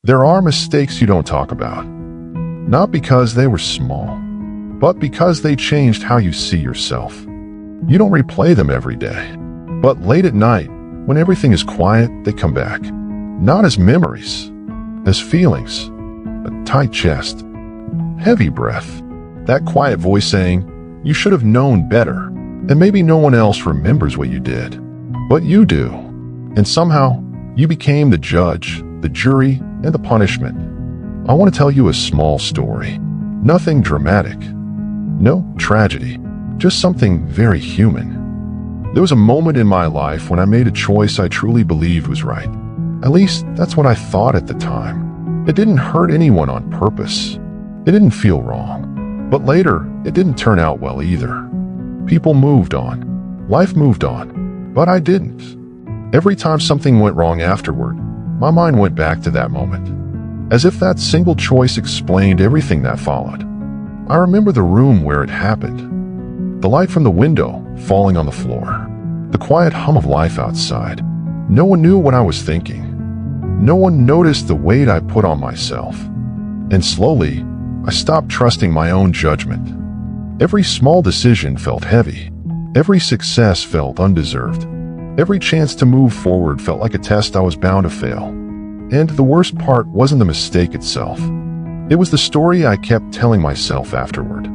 There are mistakes you don't talk about, not because they were small, but because they changed how you see yourself. You don't replay them every day, but late at night, when everything is quiet, they come back. Not as memories, as feelings. A tight chest, heavy breath, that quiet voice saying, you should have known better. And maybe no one else remembers what you did, but you do. And somehow, you became the judge, the jury, and the punishment. I want to tell you a small story. Nothing dramatic. No tragedy. Just something very human. There was a moment in my life when I made a choice I truly believed was right. At least, that's what I thought at the time. It didn't hurt anyone on purpose. It didn't feel wrong. But later, it didn't turn out well either. People moved on. Life moved on. But I didn't. Every time something went wrong afterward, my mind went back to that moment. As if that single choice explained everything that followed. I remember the room where it happened. The light from the window falling on the floor. The quiet hum of life outside. No one knew what I was thinking. No one noticed the weight I put on myself. And slowly, I stopped trusting my own judgment. Every small decision felt heavy. Every success felt undeserved. Every chance to move forward felt like a test I was bound to fail. And the worst part wasn't the mistake itself. It was the story I kept telling myself afterward.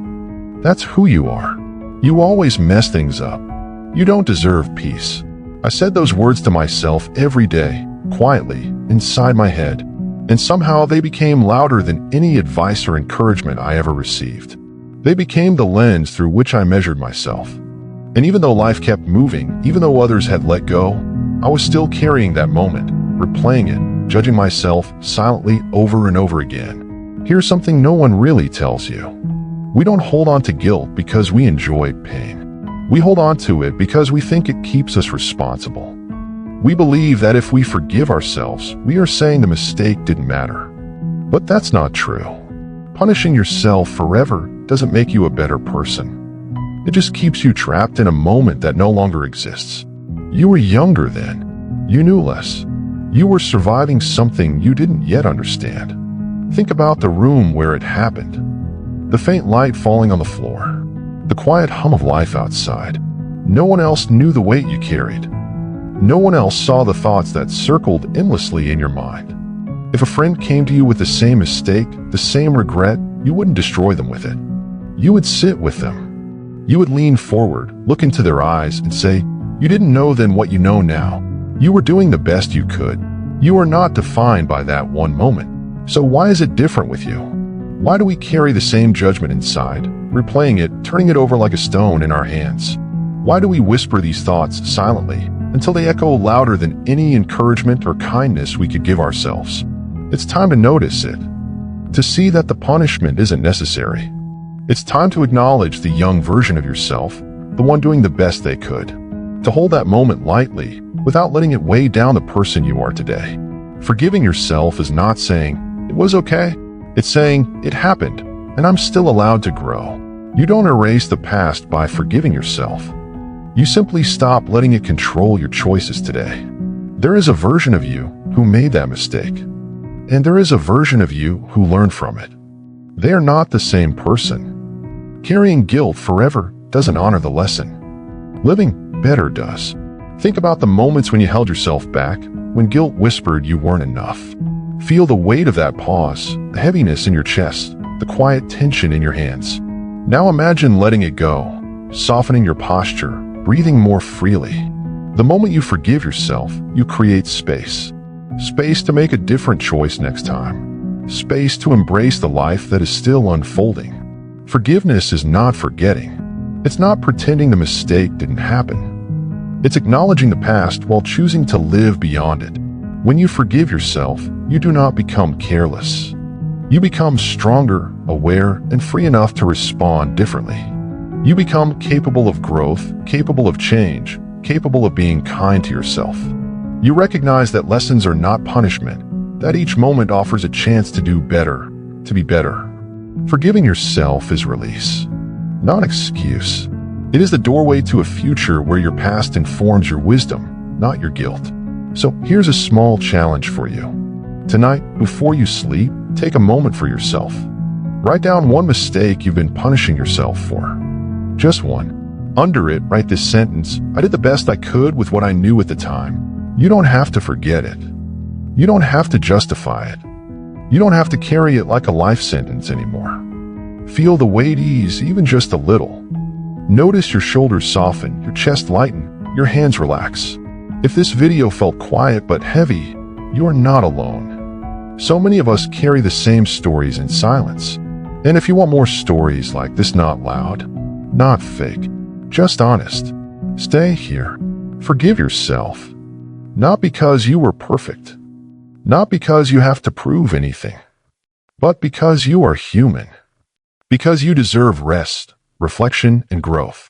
That's who you are. You always mess things up. You don't deserve peace. I said those words to myself every day, quietly, inside my head. And somehow they became louder than any advice or encouragement I ever received. They became the lens through which I measured myself. And even though life kept moving, even though others had let go, I was still carrying that moment, replaying it, judging myself silently over and over again. Here's something no one really tells you. We don't hold on to guilt because we enjoy pain. We hold on to it because we think it keeps us responsible. We believe that if we forgive ourselves, we are saying the mistake didn't matter. But that's not true. Punishing yourself forever doesn't make you a better person. It just keeps you trapped in a moment that no longer exists. You were younger then. You knew less. You were surviving something you didn't yet understand. Think about the room where it happened. The faint light falling on the floor. The quiet hum of life outside. No one else knew the weight you carried. No one else saw the thoughts that circled endlessly in your mind. If a friend came to you with the same mistake, the same regret, you wouldn't destroy them with it. You would sit with them. You would lean forward, look into their eyes, and say, you didn't know then what you know now. You were doing the best you could. You are not defined by that one moment. So why is it different with you? Why do we carry the same judgment inside, replaying it, turning it over like a stone in our hands? Why do we whisper these thoughts silently until they echo louder than any encouragement or kindness we could give ourselves? It's time to notice it, to see that the punishment isn't necessary. It's time to acknowledge the young version of yourself, the one doing the best they could, to hold that moment lightly without letting it weigh down the person you are today. Forgiving yourself is not saying, it was okay. It's saying, it happened, and I'm still allowed to grow. You don't erase the past by forgiving yourself. You simply stop letting it control your choices today. There is a version of you who made that mistake, and there is a version of you who learned from it. They are not the same person. Carrying guilt forever doesn't honor the lesson. Living better does. Think about the moments when you held yourself back, when guilt whispered you weren't enough. Feel the weight of that pause, the heaviness in your chest, the quiet tension in your hands. Now imagine letting it go, softening your posture, breathing more freely. The moment you forgive yourself, you create space. Space to make a different choice next time. Space to embrace the life that is still unfolding. Forgiveness is not forgetting. It's not pretending the mistake didn't happen. It's acknowledging the past while choosing to live beyond it. When you forgive yourself, you do not become careless. You become stronger, aware, and free enough to respond differently. You become capable of growth, capable of change, capable of being kind to yourself. You recognize that lessons are not punishment, that each moment offers a chance to do better, to be better. Forgiving yourself is release, not excuse. It is the doorway to a future where your past informs your wisdom, not your guilt. So here's a small challenge for you. Tonight, before you sleep, take a moment for yourself. Write down one mistake you've been punishing yourself for. Just one. Under it, write this sentence: I did the best I could with what I knew at the time. You don't have to forget it. You don't have to justify it. You don't have to carry it like a life sentence anymore. Feel the weight ease, even just a little. Notice your shoulders soften, your chest lighten, your hands relax. If this video felt quiet but heavy, you are not alone. So many of us carry the same stories in silence. And if you want more stories like this, not loud, not fake, just honest, stay here. Forgive yourself. Not because you were perfect. Not because you have to prove anything. But because you are human. Because you deserve rest, reflection, and growth.